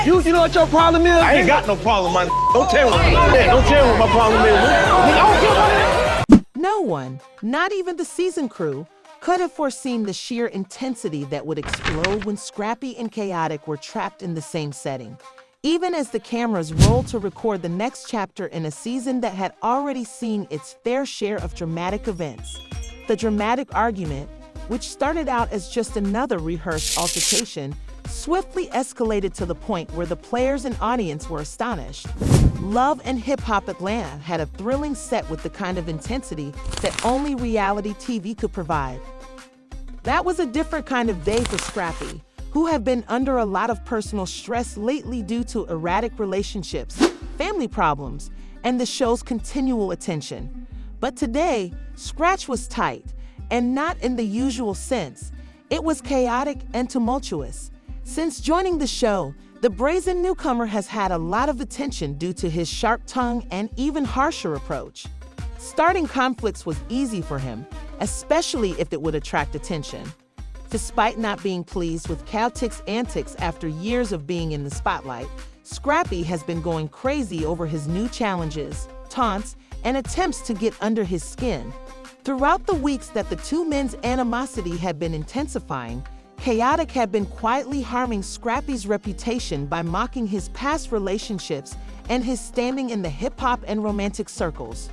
You know what your problem is? I ain't got no problem, man. Don't tell me. Don't tell me what my problem is. No one, not even the season crew, could have foreseen the sheer intensity that would explode when Scrappy and Khaotic were trapped in the same setting. Even as the cameras rolled to record the next chapter in a season that had already seen its fair share of dramatic events. The dramatic argument, which started out as just another rehearsed altercation, swiftly escalated to the point where the players and audience were astonished. Love and Hip Hop Atlanta had a thrilling set with the kind of intensity that only reality TV could provide. That was a different kind of day for Scrappy, who had been under a lot of personal stress lately due to erratic relationships, family problems, and the show's continual attention. But today, Scratch was tight, and not in the usual sense. It was chaotic and tumultuous. Since joining the show, the brazen newcomer has had a lot of attention due to his sharp tongue and even harsher approach. Starting conflicts was easy for him, especially if it would attract attention. Despite not being pleased with Khaotic's antics after years of being in the spotlight, Scrappy has been going crazy over his new challenges, taunts, and attempts to get under his skin. Throughout the weeks that the two men's animosity had been intensifying, Khaotic had been quietly harming Scrappy's reputation by mocking his past relationships and his standing in the hip-hop and romantic circles.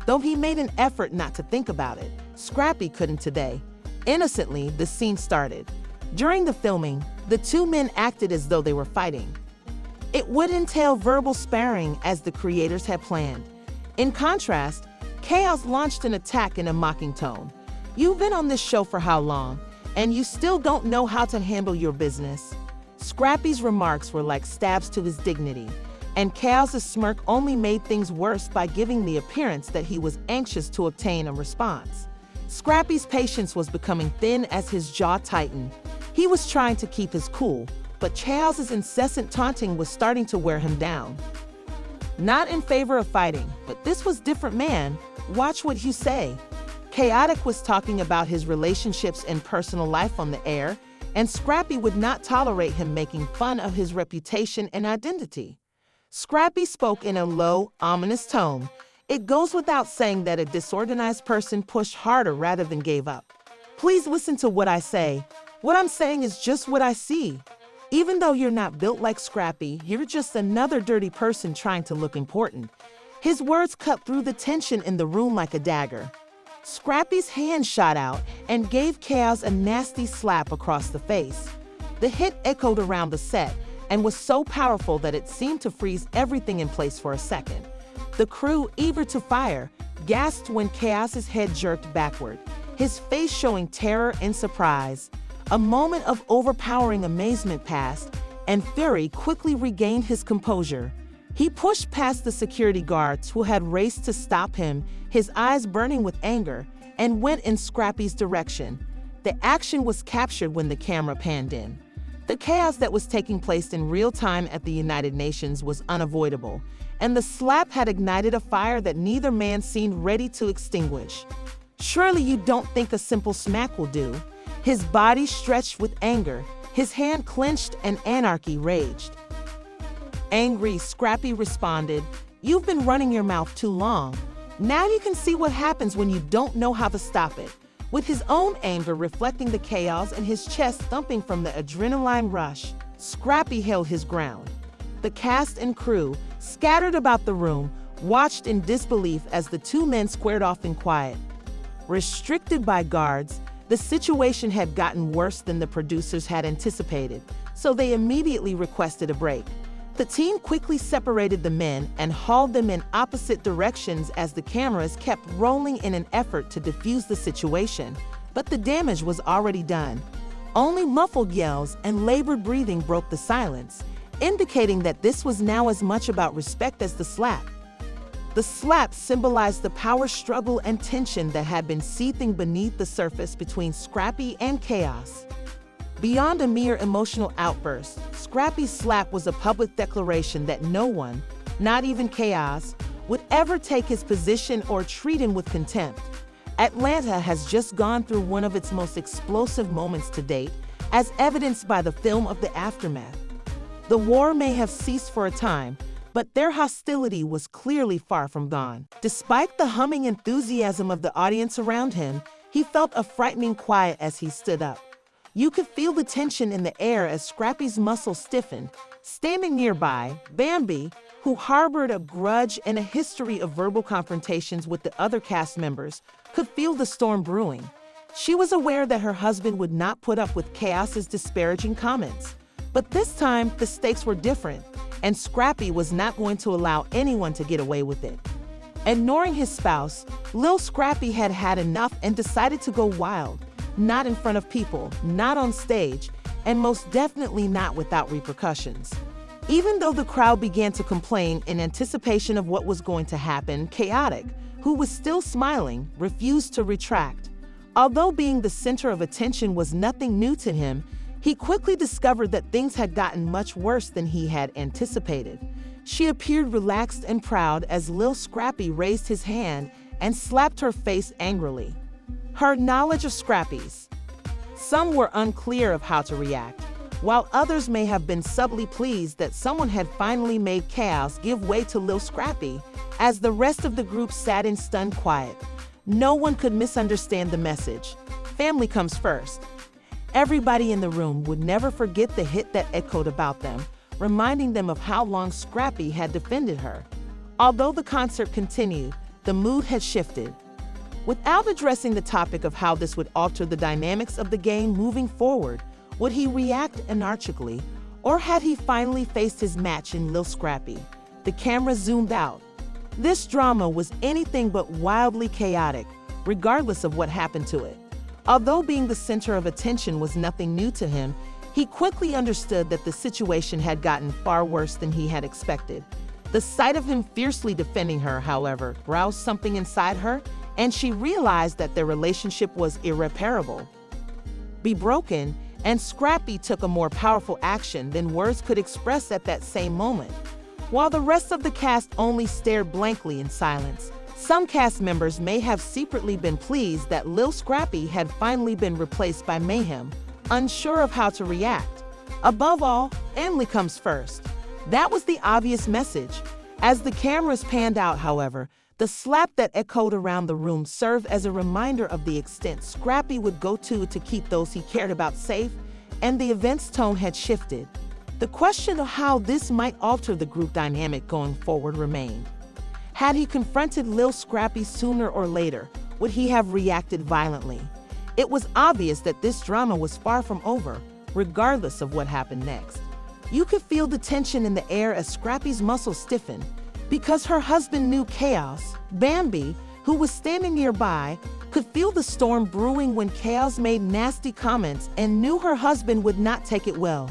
Though he made an effort not to think about it, Scrappy couldn't today. Innocently, the scene started. During the filming, the two men acted as though they were fighting. It would entail verbal sparring as the creators had planned. In contrast, Chaos launched an attack in a mocking tone. "You've been on this show for how long? And you still don't know how to handle your business?" Scrappy's remarks were like stabs to his dignity, and Chaos's smirk only made things worse by giving the appearance that he was anxious to obtain a response. Scrappy's patience was becoming thin as his jaw tightened. He was trying to keep his cool, but Chaos's incessant taunting was starting to wear him down. Not in favor of fighting, but this was different, man. Watch what you say. Khaotic was talking about his relationships and personal life on the air, and Scrappy would not tolerate him making fun of his reputation and identity. Scrappy spoke in a low, ominous tone. It goes without saying that a disorganized person pushed harder rather than gave up. Please listen to what I say. What I'm saying is just what I see. Even though you're not built like Scrappy, you're just another dirty person trying to look important. His words cut through the tension in the room like a dagger. Scrappy's hand shot out and gave Chaos a nasty slap across the face. The hit echoed around the set and was so powerful that it seemed to freeze everything in place for a second. The crew, eager to fire, gasped when Chaos's head jerked backward, his face showing terror and surprise. A moment of overpowering amazement passed, and Fury quickly regained his composure. He pushed past the security guards who had raced to stop him, his eyes burning with anger, and went in Scrappy's direction. The action was captured when the camera panned in. The chaos that was taking place in real time at the United Nations was unavoidable, and the slap had ignited a fire that neither man seemed ready to extinguish. Surely you don't think a simple smack will do? His body stretched with anger, his hand clenched, and anarchy raged. Angry, Scrappy responded, "You've been running your mouth too long. Now you can see what happens when you don't know how to stop it." With his own anger reflecting the chaos and his chest thumping from the adrenaline rush, Scrappy held his ground. The cast and crew, scattered about the room, watched in disbelief as the two men squared off in quiet. Restricted by guards, the situation had gotten worse than the producers had anticipated, so they immediately requested a break. The team quickly separated the men and hauled them in opposite directions as the cameras kept rolling in an effort to defuse the situation. But the damage was already done. Only muffled yells and labored breathing broke the silence, indicating that this was now as much about respect as the slap. The slap symbolized the power struggle and tension that had been seething beneath the surface between Scrappy and Chaos. Beyond a mere emotional outburst, Scrappy's slap was a public declaration that no one, not even Chaos, would ever take his position or treat him with contempt. Atlanta has just gone through one of its most explosive moments to date, as evidenced by the film of the aftermath. The war may have ceased for a time, but their hostility was clearly far from gone. Despite the humming enthusiasm of the audience around him, he felt a frightening quiet as he stood up. You could feel the tension in the air as Scrappy's muscles stiffened. Standing nearby, Bambi, who harbored a grudge and a history of verbal confrontations with the other cast members, could feel the storm brewing. She was aware that her husband would not put up with Chaos's disparaging comments. But this time, the stakes were different, and Scrappy was not going to allow anyone to get away with it. Ignoring his spouse, Lil Scrappy had had enough and decided to go wild. Not in front of people, not on stage, and most definitely not without repercussions. Even though the crowd began to complain in anticipation of what was going to happen, Khaotic, who was still smiling, refused to retract. Although being the center of attention was nothing new to him, he quickly discovered that things had gotten much worse than he had anticipated. She appeared relaxed and proud as Lil Scrappy raised his hand and slapped her face angrily. Her knowledge of Scrappy's. Some were unclear of how to react, while others may have been subtly pleased that someone had finally made Chaos give way to Lil Scrappy. As the rest of the group sat in stunned quiet, no one could misunderstand the message. Family comes first. Everybody in the room would never forget the hit that echoed about them, reminding them of how long Scrappy had defended her. Although the concert continued, the mood had shifted. Without addressing the topic of how this would alter the dynamics of the game moving forward, would he react anarchically, or had he finally faced his match in Lil Scrappy? The camera zoomed out. This drama was anything but wildly chaotic, regardless of what happened to it. Although being the center of attention was nothing new to him, he quickly understood that the situation had gotten far worse than he had expected. The sight of him fiercely defending her, however, roused something inside her, and she realized that their relationship was irreparable. Be broken, and Scrappy took a more powerful action than words could express at that same moment. While the rest of the cast only stared blankly in silence, some cast members may have secretly been pleased that Lil Scrappy had finally been replaced by Mayhem, unsure of how to react. Above all, family comes first. That was the obvious message. As the cameras panned out, however, the slap that echoed around the room served as a reminder of the extent Scrappy would go to keep those he cared about safe, and the event's tone had shifted. The question of how this might alter the group dynamic going forward remained. Had he confronted Lil Scrappy sooner or later, would he have reacted violently? It was obvious that this drama was far from over, regardless of what happened next. You could feel the tension in the air as Scrappy's muscles stiffened. Because her husband knew Chaos, Bambi, who was standing nearby, could feel the storm brewing when Chaos made nasty comments and knew her husband would not take it well.